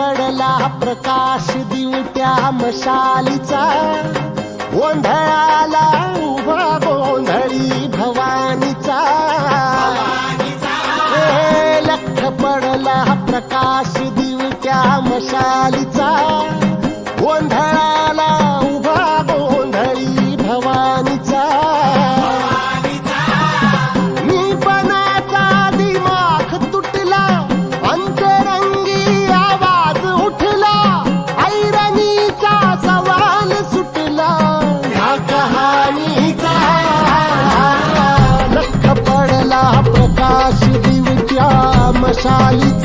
पडला प्रकाश दिवट्या मशालीचा, गोंधळाला उभा गोंधळी भवानीचा. लख पडला प्रकाश दिवट्या मशालीचा, गोंधळाला उभा गोंधळी भवानीचा. मीपणाचा दिमाग तुटला, अंतरंगी आवाज उठला, ऐरणीचा सवाल सुटला या कहाणीचा. लख पडला प्रकाश दिवट्या मशालीचा,